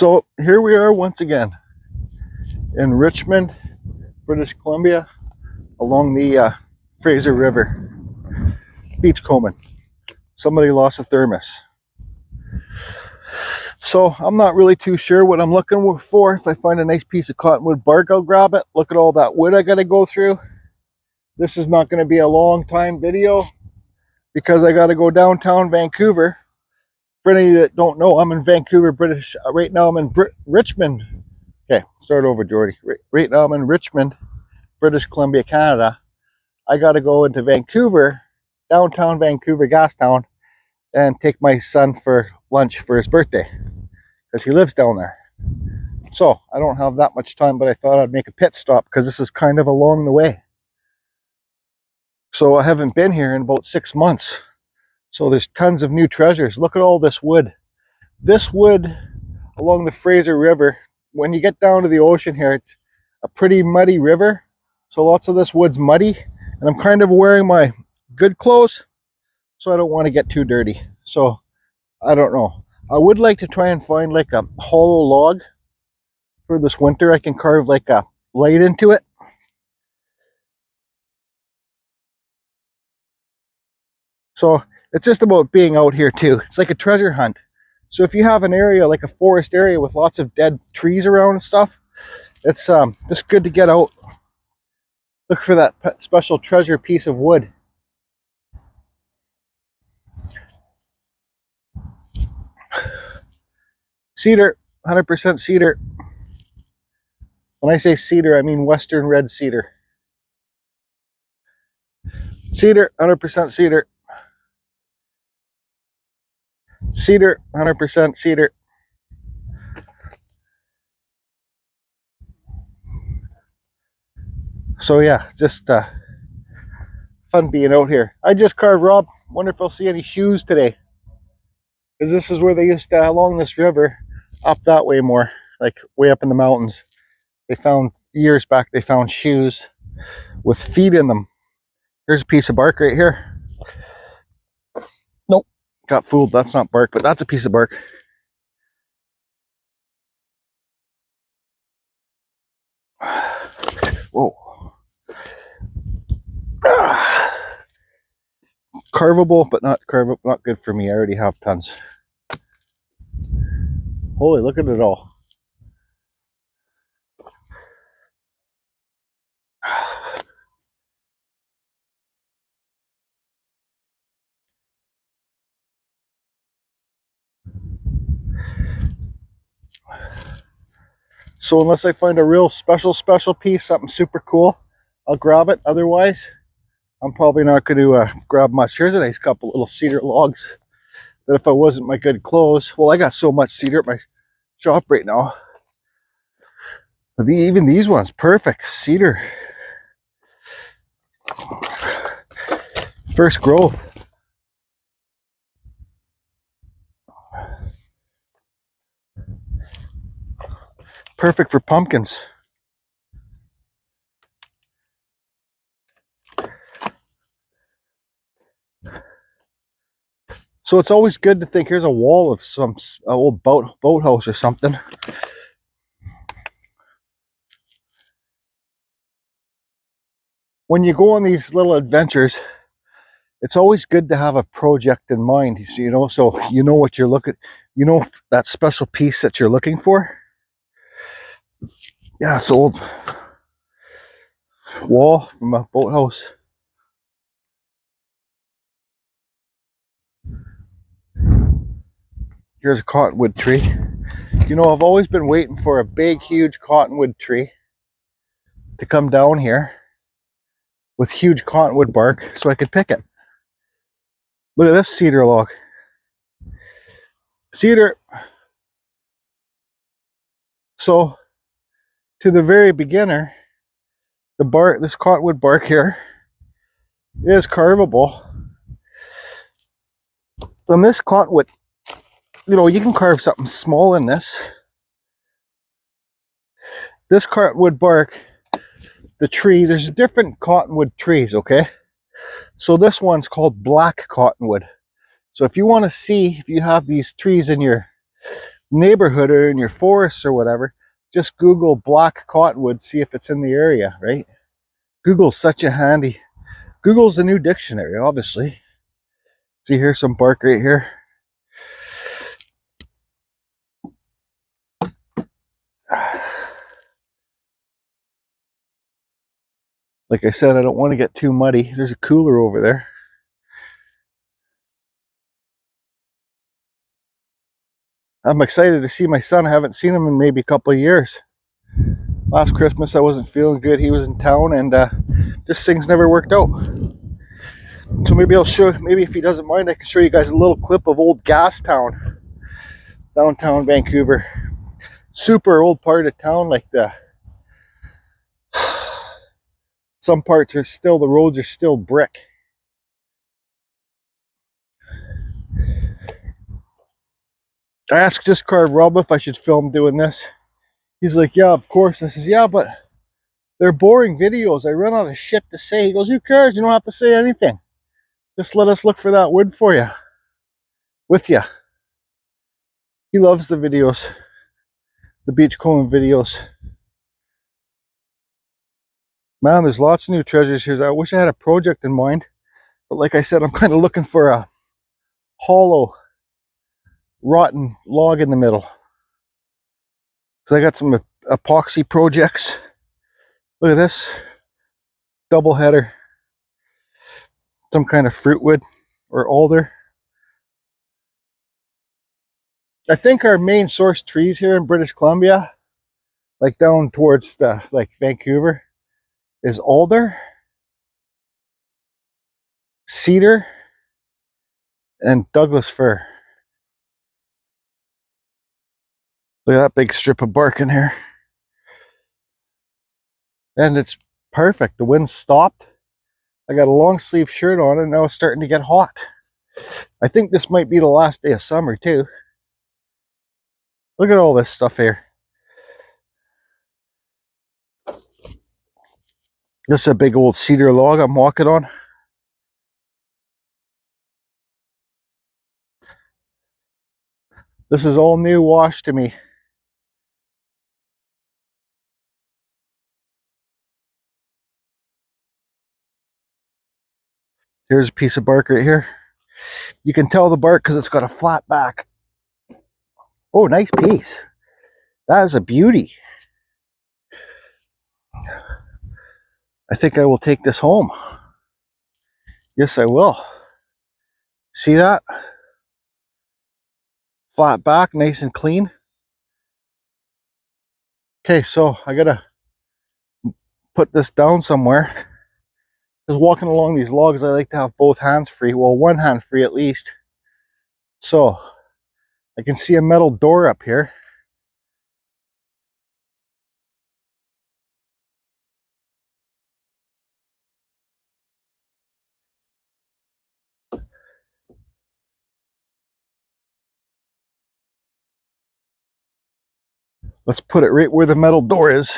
So here we are once again in Richmond, British Columbia, along the Fraser River, beachcombing. Somebody lost a thermos. So I'm not really too sure what I'm looking for. If I find a nice piece of cottonwood bark, I'll grab it. Look at all that wood I gotta go through. This is not gonna be a long time video because I gotta go downtown Vancouver. For any that don't know, I'm in Vancouver, British. Right now I'm in Richmond. Okay, start over, Jordy. Right now I'm in Richmond, British Columbia, Canada. I got to go into Vancouver, downtown Vancouver, Gastown, and take my son for lunch for his birthday because he lives down there. So I don't have that much time, but I thought I'd make a pit stop because this is kind of along the way. So I haven't been here in about 6 months. So there's tons of new treasures. Look at all this wood. This wood along the Fraser River, when you get down to the ocean here, it's a pretty muddy river. So lots of this wood's muddy. And I'm kind of wearing my good clothes, so I don't want to get too dirty. So I don't know. I would like to try and find like a hollow log for this winter. I can carve like a light into it. So it's just about being out here too. It's like a treasure hunt. So if you have an area like a forest area with lots of dead trees around and stuff, it's just good to get out. Look for that special treasure piece of wood. Cedar, 100% cedar. When I say cedar, I mean western red cedar. Cedar, 100% cedar. Cedar, 100% cedar. So yeah, just fun being out here. I just carved Rob. Wonder if I'll see any shoes today. Because this is where they used to, along this river, up that way more, like way up in the mountains. They found, years back, they found shoes with feet in them. Here's a piece of bark right here. Nope, got fooled. That's not bark, but that's a piece of bark. Whoa. Carvable, but not carvable, not good for me. I already have tons. Holy, look at it all. So unless I find a real special piece, something super cool, I'll grab it. Otherwise, I'm probably not going to grab much. Here's a nice couple little cedar logs that if I wasn't my good clothes, well, I got so much cedar at my shop right now. Even these ones, perfect cedar. First growth. Perfect for pumpkins. So it's always good to think, here's a wall of some old boathouse or something. When you go on these little adventures, it's always good to have a project in mind, you know, so you know what you're looking, you know, that special piece that you're looking for. Yeah, it's old wall from a boathouse. Here's a cottonwood tree. You know, I've always been waiting for a big, huge cottonwood tree to come down here with huge cottonwood bark so I could pick it. Look at this cedar log. Cedar. So, to the very beginner, the bark, this cottonwood bark here, is carvable. And this cottonwood, you know, you can carve something small in this. This cottonwood bark, the tree, there's different cottonwood trees, okay? So this one's called black cottonwood. So if you want to see if you have these trees in your neighborhood or in your forests or whatever, just Google black cottonwood, see if it's in the area, right? Google's such a handy, Google's the new dictionary, obviously. See, here's some bark right here. Like I said, I don't want to get too muddy. There's a cooler over there. I'm excited to see my son. I haven't seen him in maybe a couple of years. Last Christmas I wasn't feeling good. He was in town and just things never worked out. So maybe I'll show, maybe if he doesn't mind, I can show you guys a little clip of old Gastown, downtown Vancouver. Super old part of town, like some parts are still, the roads are still brick. I asked Just Carve Rob if I should film doing this. He's like, yeah, of course. I says, yeah, but they're boring videos. I run out of shit to say. He goes, who cares? You don't have to say anything. Just let us look for that wood for you. With you. He loves the videos. The beachcombing videos. Man, there's lots of new treasures here. I wish I had a project in mind. But like I said, I'm kind of looking for a hollow, rotten log in the middle. So I got some epoxy projects. Look at this. Double header. Some kind of fruitwood or alder. I think our main source trees here in British Columbia, like down towards the Vancouver, is alder, cedar, and Douglas fir. Look at that big strip of bark in here. And it's perfect. The wind stopped. I got a long sleeve shirt on and now it's starting to get hot. I think this might be the last day of summer too. Look at all this stuff here. This is a big old cedar log I'm walking on. This is all new wash to me. Here's a piece of bark right here. You can tell the bark because it's got a flat back. Oh, nice piece. That is a beauty. I think I will take this home. Yes, I will. See that? Flat back, nice and clean. Okay, so I gotta put this down somewhere. Because walking along these logs, I like to have both hands free. Well, one hand free at least. So I can see a metal door up here. Let's put it right where the metal door is.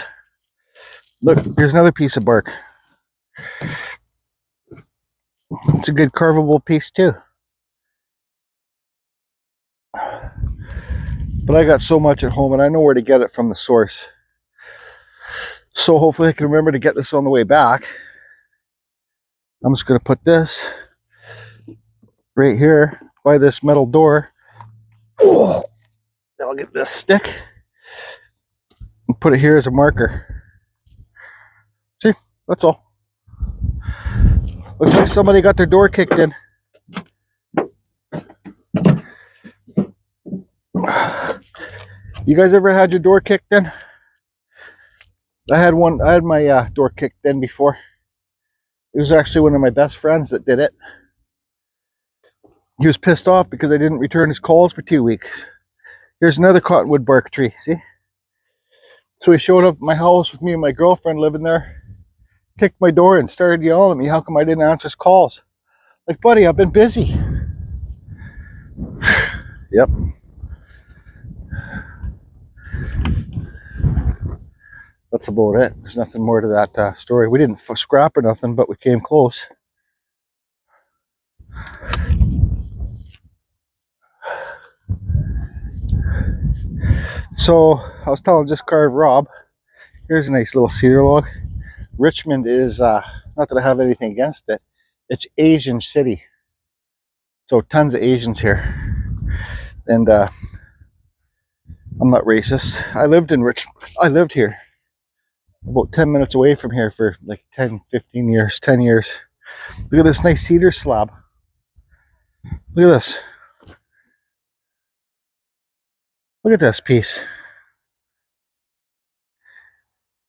Look, here's another piece of bark. It's a good carvable piece too. But I got so much at home and I know where to get it from the source. So hopefully I can remember to get this on the way back. I'm just going to put this right here by this metal door. Oh, then I'll get this stick and put it here as a marker. See, that's all. Looks like somebody got their door kicked in. You guys ever had your door kicked in? I had my door kicked in before. It was actually one of my best friends that did it. He was pissed off because I didn't return his calls for 2 weeks. Here's another cottonwood bark tree, see? So he showed up at my house with me and my girlfriend living there, kicked my door and started yelling at me, how come I didn't answer his calls? Like, buddy, I've been busy. Yep. That's about it. There's nothing more to that story. We didn't scrap or nothing, but we came close. So I was telling Just Carve Rob, here's a nice little cedar log. Richmond is, not that I have anything against it, it's Asian city. So tons of Asians here. And I'm not racist. I lived here about 10 minutes away from here for like 10, 15 years, 10 years. Look at this nice cedar slab. Look at this. Look at this piece.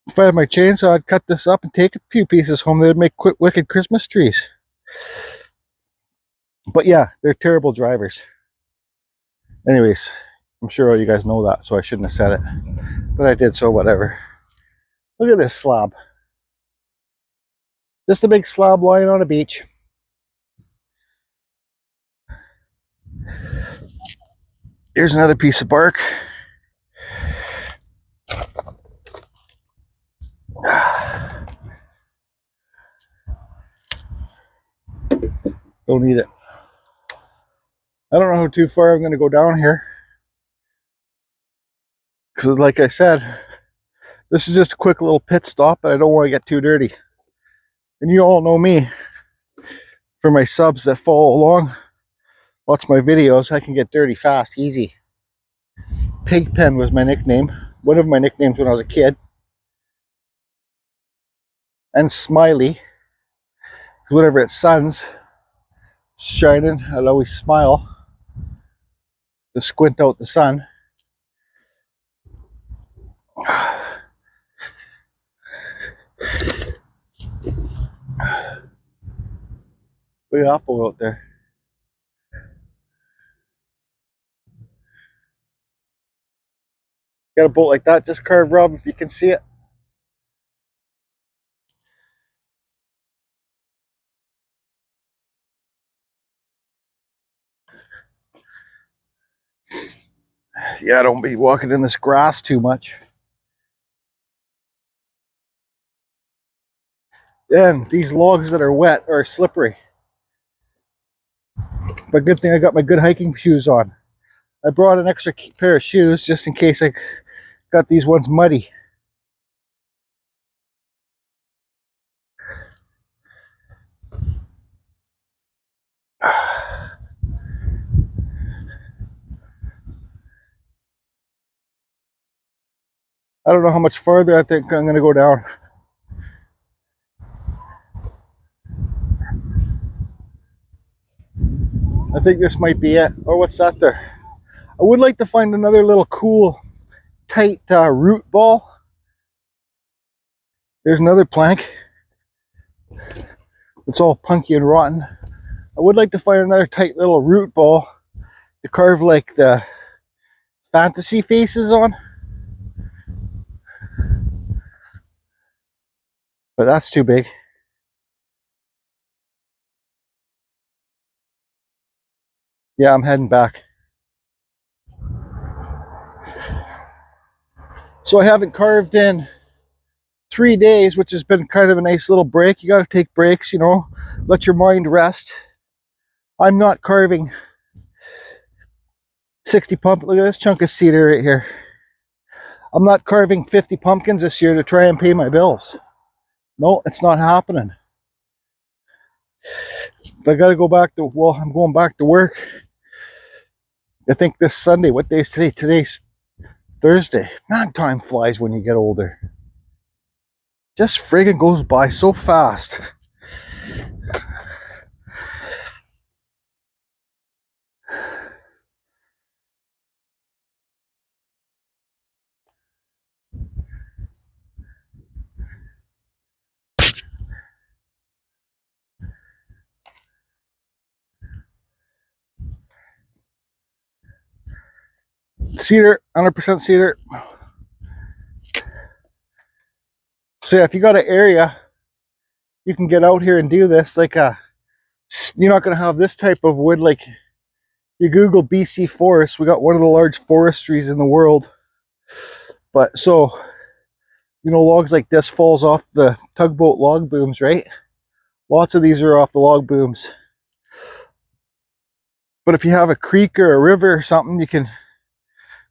If I had my chainsaw, I'd cut this up and take a few pieces home. They would make quick, wicked Christmas trees. But yeah, they're terrible drivers. Anyways, I'm sure all you guys know that, so I shouldn't have said it. But I did, so whatever. Look at this slab. Just a big slab lying on a beach. Here's another piece of bark. Don't need it. I don't know how too far I'm going to go down here. Because like I said, this is just a quick little pit stop, but I don't want to get too dirty. And you all know me. For my subs that follow along, watch my videos, I can get dirty fast, easy. Pigpen was my nickname. One of my nicknames when I was a kid. And Smiley. Because whenever it's sun's shining, I'd always smile to squint out the sun. Big apple out there. Got a boat like that, Just Carve Rob, if you can see it. Yeah, don't be walking in this grass too much. And these logs that are wet are slippery. But good thing I got my good hiking shoes on. I brought an extra pair of shoes just in case I got these ones muddy. I don't know how much farther I think I'm going to go down. I think this might be it. Oh, what's that there? I would like to find another little cool, tight root ball. There's another plank. It's all punky and rotten. I would like to find another tight little root ball to carve like the fantasy faces on. But that's too big. Yeah, I'm heading back. So I haven't carved in 3 days, which has been kind of a nice little break. You got to take breaks, you know, let your mind rest. I'm not carving 60 pumpkins. Look at this chunk of cedar right here. I'm not carving 50 pumpkins this year to try and pay my bills. No, it's not happening. If I got to go back to, well, I'm going back to work. I think this Sunday, what day is today? Today's Thursday. Man, time flies when you get older. Just friggin' goes by so fast. Cedar, 100% cedar. So yeah, if you got an area, you can get out here and do this. Like you're not going to have this type of wood. Like you Google BC forest, we got one of the large forestries in the world. But so, you know, logs like this falls off the tugboat log booms, right? Lots of these are off the log booms. But if you have a creek or a river or something, you can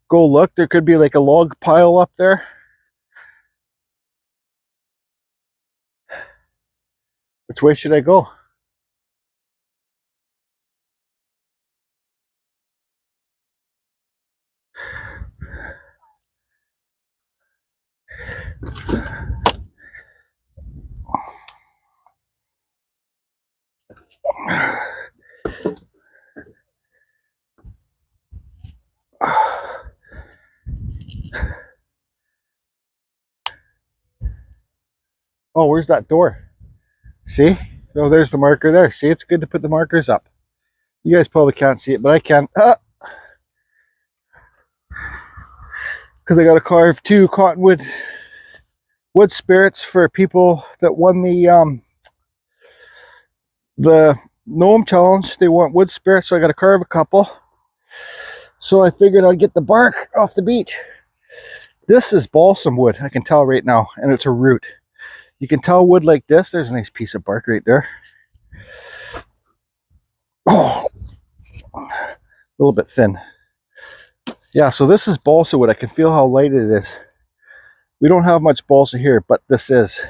go look. There could be like a log pile up there. Which way should I go? Oh, where's that door? See? Oh, there's the marker there. See, it's good to put the markers up. You guys probably can't see it, but I can. Because I got to carve 2 cottonwood wood spirits for people that won the gnome challenge. They want wood spirits, so I got to carve a couple. So I figured I'd get the bark off the beach. This is balsam wood, I can tell right now, and it's a root. You can tell wood like this. There's a nice piece of bark right there. Oh, a little bit thin. Yeah, so this is balsa wood. I can feel how light it is. We don't have much balsa here, but this is.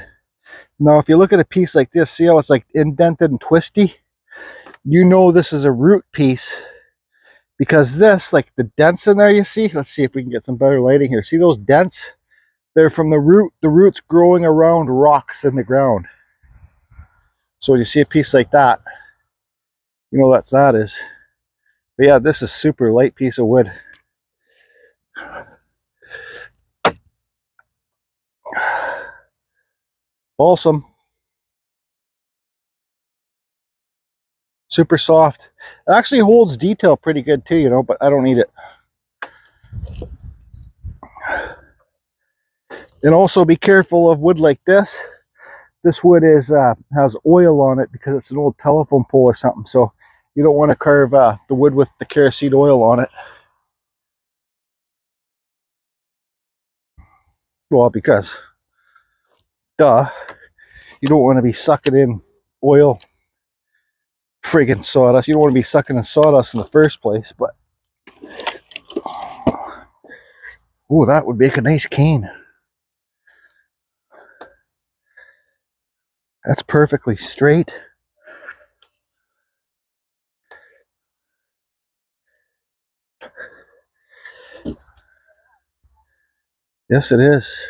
Now, if you look at a piece like this, see how it's like indented and twisty? You know this is a root piece, because this, like the dents in there, you see? Let's see if we can get some better lighting here. See those dents? They're from the roots growing around rocks in the ground. So when you see a piece like that, you know what that is. But yeah, this is super light piece of wood. Balsam. Super soft. It actually holds detail pretty good too, you know, but I don't need it. And also be careful of wood like this. This wood is has oil on it because it's an old telephone pole or something. So you don't want to carve the wood with the kerosene oil on it. Well, because, duh, you don't want to be sucking in oil, friggin' sawdust. You don't want to be sucking in sawdust in the first place, but, oh, that would make a nice cane. That's perfectly straight. Yes, it is.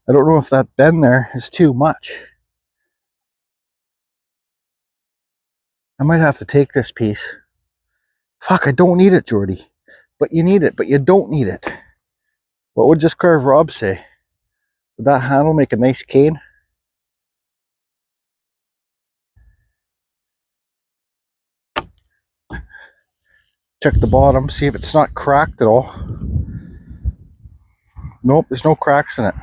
I don't know if that bend there is too much. I might have to take this piece. Fuck, I don't need it, Jordy. But you need it, but you don't need it. What would Just Carve Rob say? Would that handle make a nice cane? Check the bottom, see if it's not cracked at all. Nope, there's no cracks in it.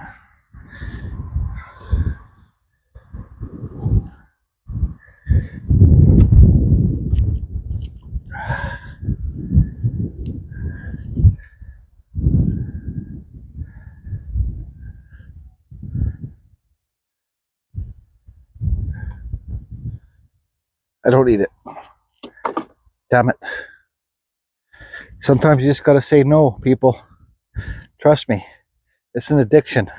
I don't need it. Damn it. Sometimes you just gotta say no, people. Trust me. It's an addiction.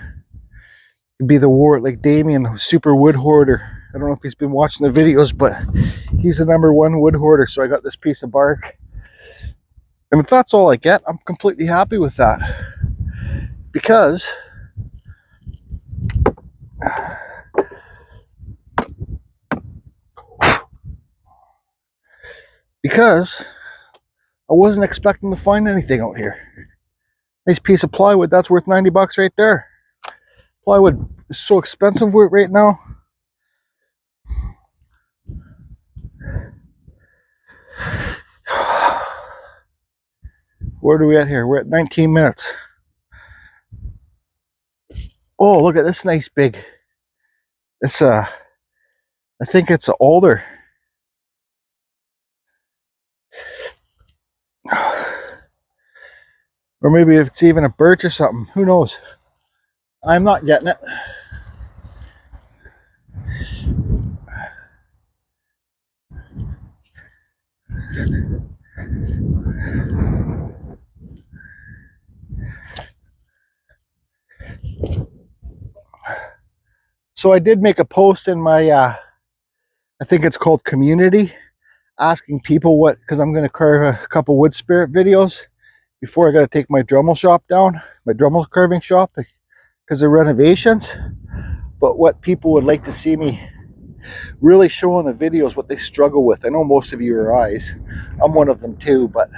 It'd be the war like Damien, super wood hoarder. I don't know if he's been watching the videos, but he's the #1 wood hoarder. So I got this piece of bark. And if that's all I get, I'm completely happy with that. Because I wasn't expecting to find anything out here. Nice piece of plywood, that's worth 90 bucks right there. Plywood is so expensive right now. Where are we at here? We're at 19 minutes. Oh, look at this nice big. It's I think it's an alder. Or maybe if it's even a birch or something. Who knows? I'm not getting it. So I did make a post in my, I think it's called community, asking people what, because I'm going to carve a couple wood spirit videos before I got to take my Dremel shop down, my Dremel carving shop, because of renovations. But what people would like to see me really show in the videos, what they struggle with. I know most of you are eyes. I'm one of them too, but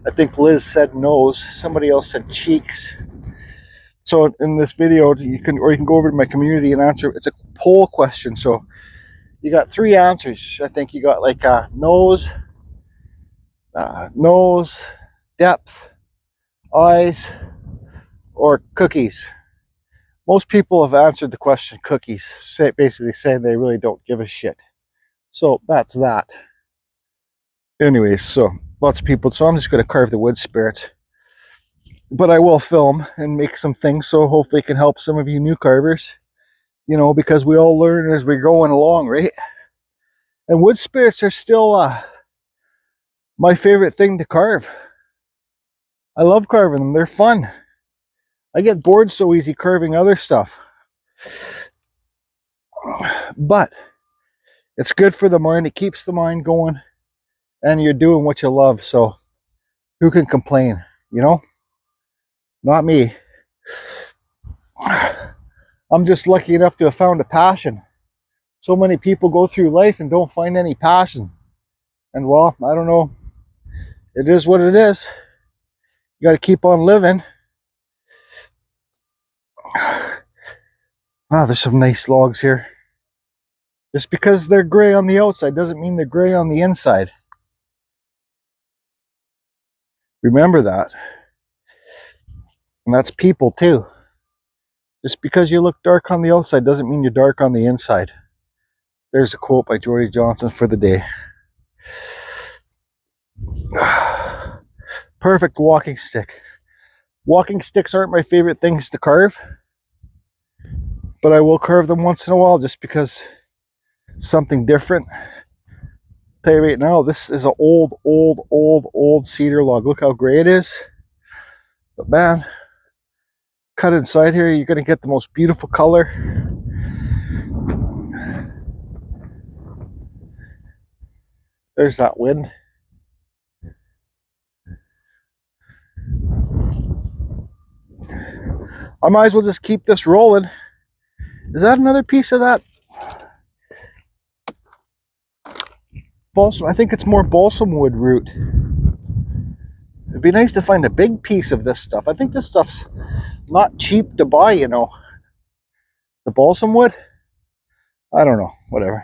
I think Liz said nose. Somebody else said cheeks. So in this video, you can go over to my community and answer. It's a poll question, so you got 3 answers. I think you got like nose, depth, eyes, or cookies. Most people have answered the question cookies, basically saying they really don't give a shit. So that's that. Anyways, so lots of people. So I'm just going to carve the wood spirits. But I will film and make some things, so hopefully it can help some of you new carvers. You know, because we all learn as we're going along, right? And wood spirits are still my favorite thing to carve. I love carving them. They're fun. I get bored so easy carving other stuff. But it's good for the mind. It keeps the mind going. And you're doing what you love. So who can complain? You know? Not me. I'm just lucky enough to have found a passion. So many people go through life and don't find any passion. And well, I don't know. It is what it is. You got to keep on living. Wow, there's some nice logs here. Just because they're gray on the outside doesn't mean they're gray on the inside. Remember that. And that's people too. Just because you look dark on the outside doesn't mean you're dark on the inside. There's a quote by Jordy Johnson for the day. Perfect walking stick. Walking sticks aren't my favorite things to carve, but I will carve them once in a while just because something different. Tell you right now, this is an old cedar log. Look how gray it is. But man, cut inside here, you're gonna get the most beautiful color. There's that wind. I might as well just keep this rolling. Is that another piece of that balsam? I think it's more balsam wood root. It'd be nice to find a big piece of this stuff. I think this stuff's not cheap to buy, you know. The balsam wood? I don't know, whatever.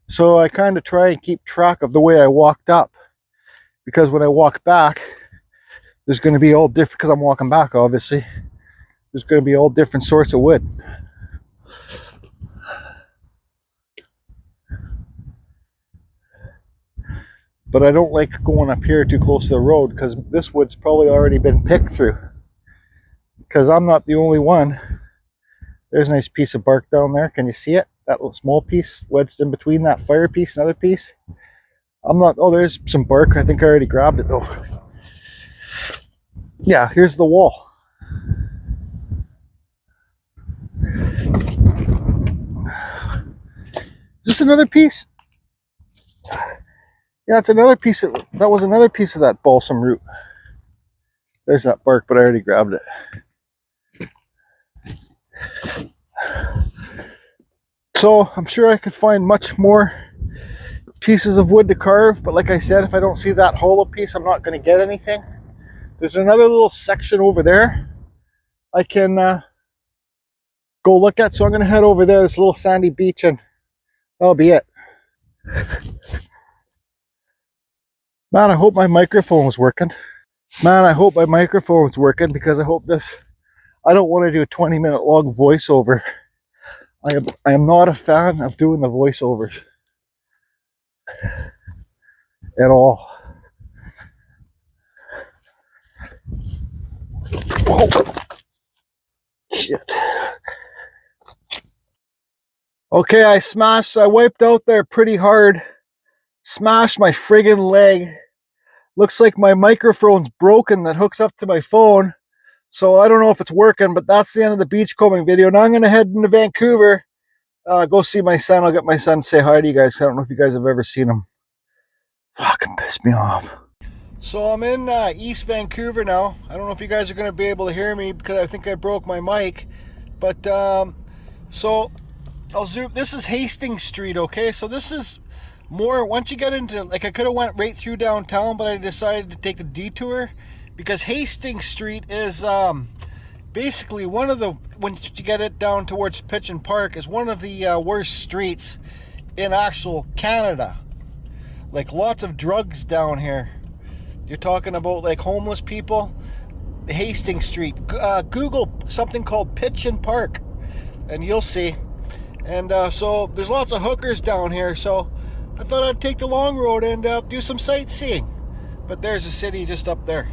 So I kind of try and keep track of the way I walked up, because when I walk back, there's going to be all different, because I'm walking back obviously, there's going to be all different sorts of wood. But I don't like going up here too close to the road, because this wood's probably already been picked through, because I'm not the only one. There's a nice piece of bark down there. Can you see it? That little small piece wedged in between that fire piece, another piece. I'm not, oh, there's some bark. I think I already grabbed it though. Yeah, here's the wall. Is this another piece? Yeah, it's another piece of, that was another piece of that balsam root. There's that bark, but I already grabbed it. So I'm sure I could find much more pieces of wood to carve, but like I said, if I don't see that hollow piece, I'm not going to get anything. There's another little section over there I can go look at, so I'm going to head over there, this little sandy beach, and that'll be it. Man, I hope my microphone was working. Man, I hope my microphone was working, because I hope this, I don't want to do a 20-minute long voiceover. I am not a fan of doing the voiceovers at all. Oh, shit. Okay, I wiped out there pretty hard. Smashed my friggin' leg. Looks like my microphone's broken that hooks up to my phone. So I don't know if it's working, but that's the end of the beachcombing video. Now I'm going to head into Vancouver, go see my son. I'll get my son to say hi to you guys. I don't know if you guys have ever seen him. Fucking pissed me off. So I'm in East Vancouver now. I don't know if you guys are going to be able to hear me because I think I broke my mic. But so I'll zoom. This is Hastings Street, okay? So this is more, once you get into, like, I could have went right through downtown, but I decided to take the detour because Hastings Street is basically one of the, when you get it down towards Pigeon Park, is one of the worst streets in actual Canada. Like, lots of drugs down here. You're talking about like homeless people. Hastings Street. Google something called Pigeon Park and you'll see. And so there's lots of hookers down here, so I thought I'd take the long road and do some sightseeing. But there's a city just up there.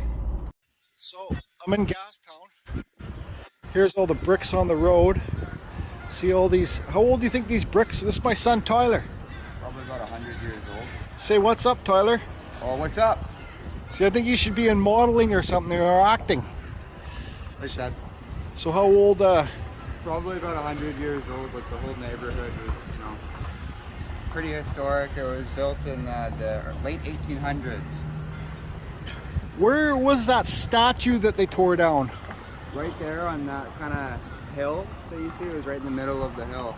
So I'm in Gastown. Here's all the bricks on the road. See all these, how old do you think these bricks? This is my son Tyler. Probably about 100 years old. Say what's up, Tyler. Oh, what's up? See, I think you should be in modeling or something, or acting. Like that. So how old? Probably about 100 years old, but the whole neighborhood was, you know, pretty historic. It was built in the late 1800s. Where was that statue that they tore down? Right there on that kind of hill that you see, it was right in the middle of the hill.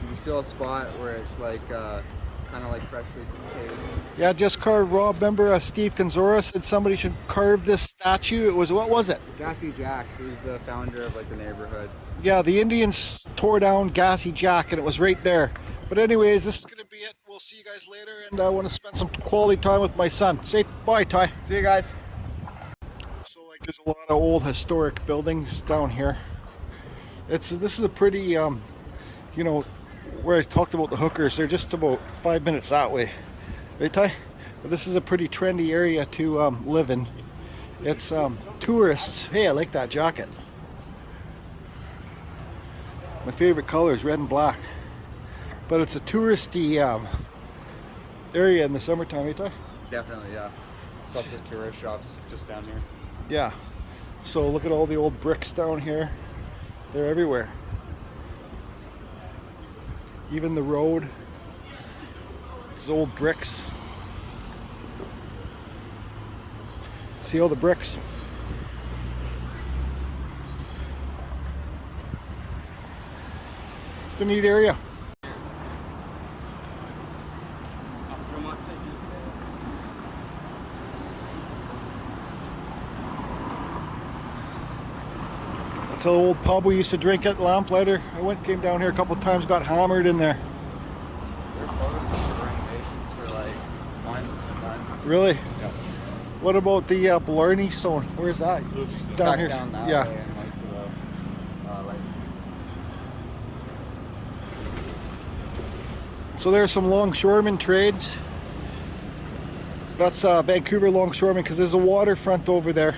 You can still spot where it's like kind of like freshly paved. Yeah, just carved. Rob, remember Steve Kanzora said somebody should carve this statue. It was, what was it? Gassy Jack, who's the founder of like the neighborhood. Yeah, the Indians tore down Gassy Jack and it was right there. But anyways, this is going to be it. We'll see you guys later, and I want to spend some quality time with my son. Say bye, Ty. See you guys. So like there's a lot of old historic buildings down here. This is a pretty, you know, where I talked about the hookers, they're just about 5 minutes that way. Right, Ty? But this is a pretty trendy area to live in. It's tourists. Hey, I like that jacket. My favorite color is red and black. But it's a touristy area in the summertime, right, Ty? Definitely, yeah. Lots of tourist shops just down here. Yeah. So look at all the old bricks down here. They're everywhere. Even the road, it's old bricks. See all the bricks? It's a neat area. It's an old pub we used to drink at Lamplighter. Came down here a couple of times, got hammered in there. They're closed for renovations for like months and months. Really? Yep. What about the Blarney Stone? Where's that? It's down here. Down that yeah. way and like to the, like... So there's some longshoreman trades. That's Vancouver longshoreman because there's a waterfront over there.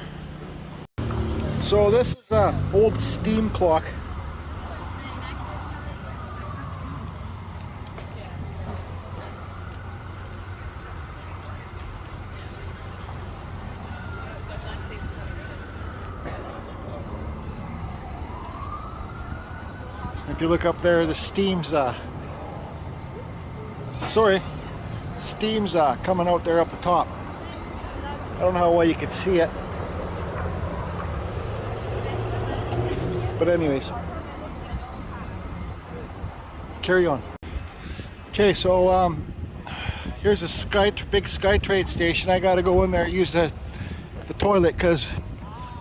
So this is an old steam clock. If you look up there, the steam's steam's coming out there up the top. I don't know how well you can see it. But anyways, carry on. Okay, so here's a big SkyTrade station. I gotta go in there and use the toilet because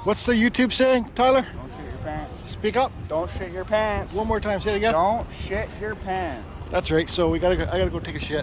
what's the YouTube saying, Tyler? Don't shit your pants. Speak up. Don't shit your pants. One more time, say it again. Don't shit your pants. That's right. So I gotta go take a shit.